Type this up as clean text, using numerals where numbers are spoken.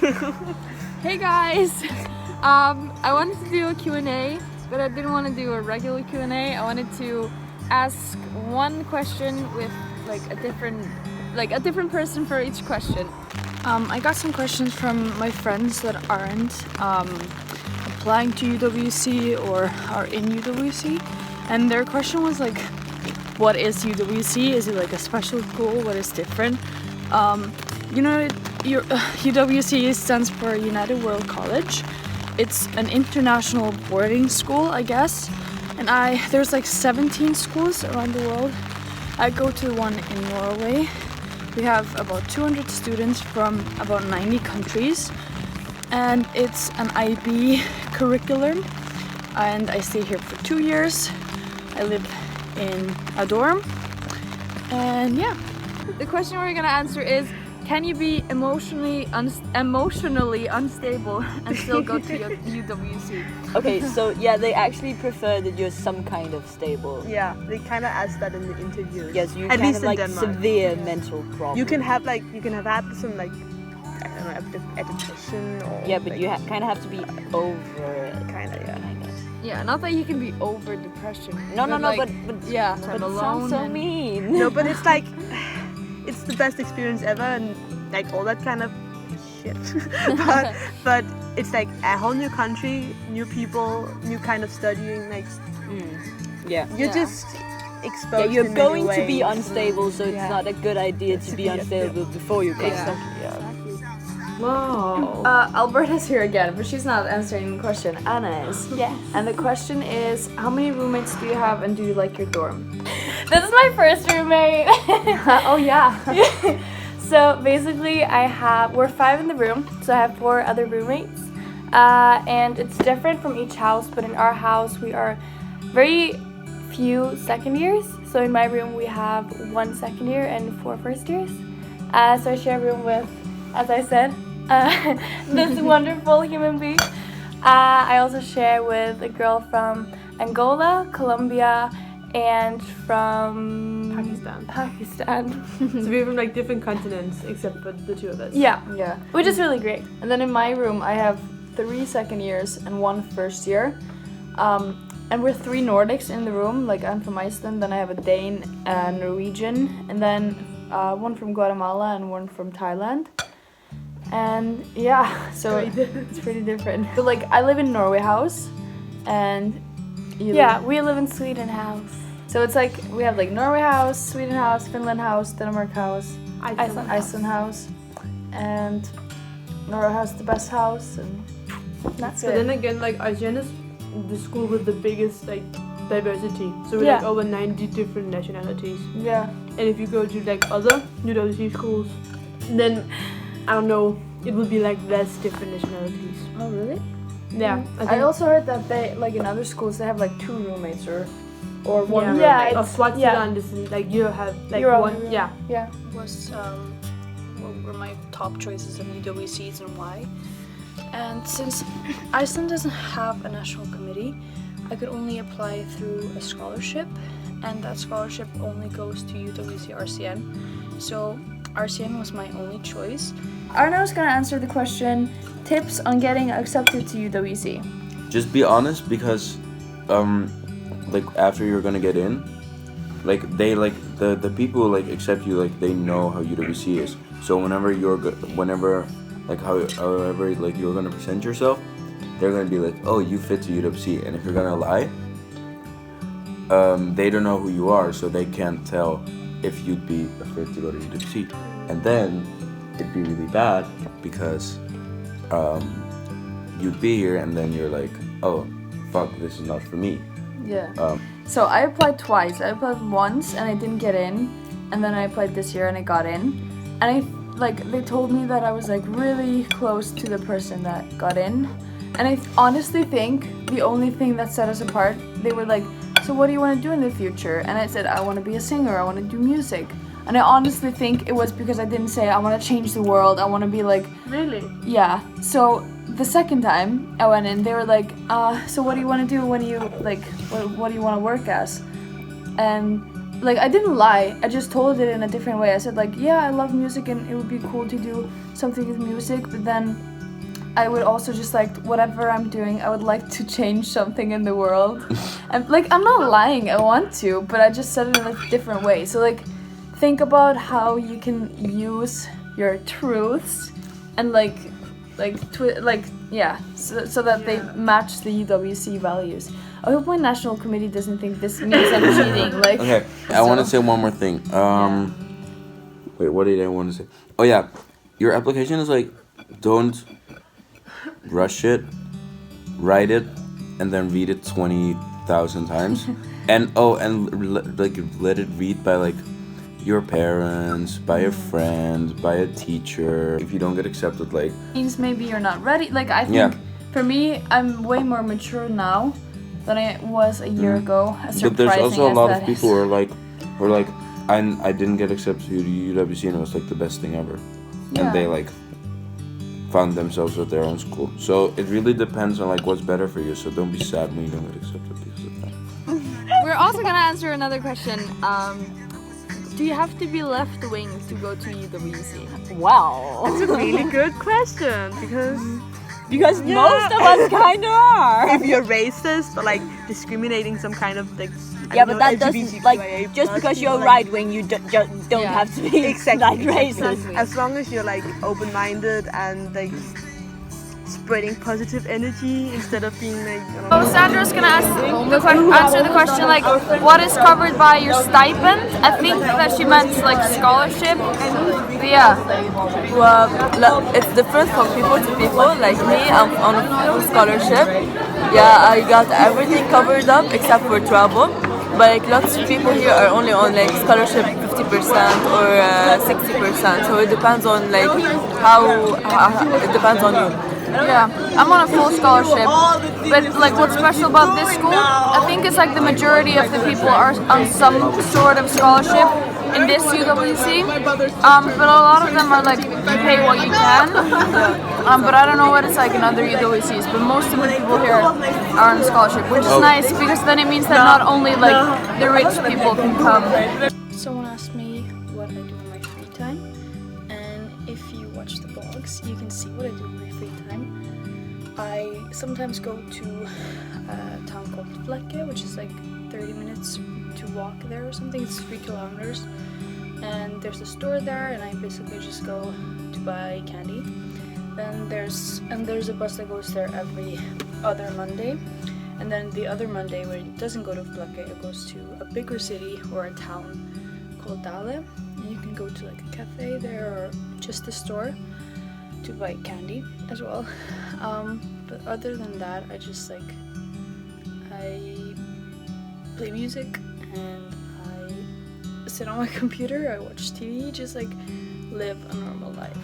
Hey guys! I wanted to do a Q&A, but I didn't want to do a regular Q&A. I wanted to ask one question with a different person for each question. I got some questions from my friends that aren't applying to UWC or are in UWC, and their question was like, what is UWC? Is it like a special school? What is different? UWC stands for United World College. It's an international boarding school, I guess. And there's like 17 schools around the world. I go to one in Norway. We have about 200 students from about 90 countries. And it's an IB curriculum. And I stay here for 2 years. I live in a dorm. And yeah. The question we're gonna answer is, can you be emotionally unstable and still go to UWC? Okay, so yeah, they actually prefer that you're some kind of stable. Yeah, they kind of asked that in the interviews. Yes, you at kind least of in like Denmark. severe mental problems. You can have had some like, I don't know, a depression or. Yeah, but like, you kind of have to be over it. Kind of, yeah. Yeah, not that you can be over depression. No, but yeah, but I'm it alone. sounds so mean. No, but it's like, it's the best experience ever, and like all that kind of shit. but it's like a whole new country, new people, new kind of studying. Like, Yeah. you're just exposed. Yeah, you're in going many to be ways. unstable, so it's not a good idea to be unstable before you get stuck. Wow. Alberta's here again, but she's not answering the question. Anna is. Yes. And the question is, how many roommates do you have and do you like your dorm? This is my first roommate. Oh yeah. So basically we're 5 in the room, so I have 4 other roommates. And it's different from each house, but in our house we are very few second years. So in my room we have 1 second year and 4 first years. So I share a room with, as I said, this wonderful human being. I also share with a girl from Angola, Colombia, and from Pakistan. So we're from like different continents except for the 2 of us. Yeah, Yeah. which is really great. And then in my room, I have 3 second years and 1 first year. And we're 3 Nordics in the room. Like, I'm from Iceland, then I have a Dane, a Norwegian, and then 1 from Guatemala and 1 from Thailand. And yeah, so it's pretty different. But like, I live in Norway house, and We live in Sweden house. so it's like we have like Norway house, Sweden house, Finland house, Denmark house, Iceland house, and Norway house the best house, and that's But it. then again, like Iceland is the school with the biggest like diversity. So we're like over 90 different nationalities. Yeah. And if you go to like other UWC schools, then I don't know, it will be like less different nationalities. Oh really? Yeah. I also heard that they like in other schools they have like 2 roommates or 1 roommate. Yeah, of Swaziland is like you have like Your own one. room. Yeah. Yeah. Was what were my top choices of UWCs and why. And since Iceland doesn't have a national committee, I could only apply through a scholarship, and that scholarship only goes to UWC RCN. So RCN was my only choice. Arno's gonna answer the question, tips on getting accepted to UWC. Just be honest, because like after you're gonna get in, like they like the people who like accept you, like they know how UWC is. So whenever however like you're gonna present yourself, they're gonna be like, oh, you fit to UWC. And if you're gonna lie, they don't know who you are, so they can't tell if you'd be a fit to go to UWC. And then it'd be really bad because you'd be here and then you're like, oh fuck, this is not for me. Yeah. So I applied twice. I applied once and I didn't get in, and then I applied this year and I got in. And they told me that I was like really close to the person that got in. And I honestly think the only thing that set us apart, they were like, so what do you want to do in the future? And I said, I want to be a singer, I want to do music. And I honestly think it was because I didn't say I want to change the world, I want to be like... Really? Yeah. So the second time I went in, they were like, so what do you want to do when you, like, what do you want to work as? And, like, I didn't lie, I just told it in a different way. I said, like, yeah, I love music and it would be cool to do something with music, but then I would also just like whatever I'm doing, I would like to change something in the world. And like I'm not lying, I want to, but I just said it in a different way. So like think about how you can use your truths and so that they match the UWC values. I hope my national committee doesn't think this means I'm cheating. Like Okay, I want to say one more thing. Wait, what did I want to say? Oh yeah, your application is like, don't rush it, write it, and then read it 20,000 times, and let it read by like your parents, by a friend, by a teacher. If you don't get accepted, like means maybe you're not ready. Like I think for me, I'm way more mature now than I was a year ago. But there's also a lot of people who are like, I didn't get accepted to UWC and it was like the best thing ever, and they like found themselves at their own school. So it really depends on like what's better for you. So don't be sad when you don't get accepted because of that. We're also gonna answer another question. Do you have to be left wing to go to UWC? Wow. It's a really good question because Most of us kind of are. if you're racist or like discriminating some kind of like But that doesn't like just because you're right wing, you don't have to be like racist. As long as you're like open-minded and like spreading positive energy instead of being like. So Sandra's gonna answer the question like, what is covered by your stipend? I think that she meant like scholarship. But yeah. Well, it's different from people to people. Like me, I'm on a full scholarship. Yeah, I got everything covered up except for travel. But like lots of people here are only on like scholarship 50% or 60%. So it depends on like how it depends on you. Yeah, I'm on a full scholarship, but like what's special about this school, I think it's like the majority of the people are on some sort of scholarship in this UWC, but a lot of them are like, you pay what you can, but I don't know what it's like in other UWCs, but most of the people here are on scholarship, which is nice because then it means that not only like the rich people can come. Someone asked me what I do in my free time, and if you watch the vlogs, you can see what I do in my free time. I sometimes go to a town called Vlekke, which is like 30 minutes to walk there or something. It's 3 kilometers, and there's a store there, and I basically just go to buy candy. Then there's a bus that goes there every other Monday, and then the other Monday where it doesn't go to Vlekke, it goes to a bigger city or a town called Dale, and you can go to like a cafe there or just the store to buy candy as well. But other than that, I just like I play music and I sit on my computer, I watch TV, just like live a normal life.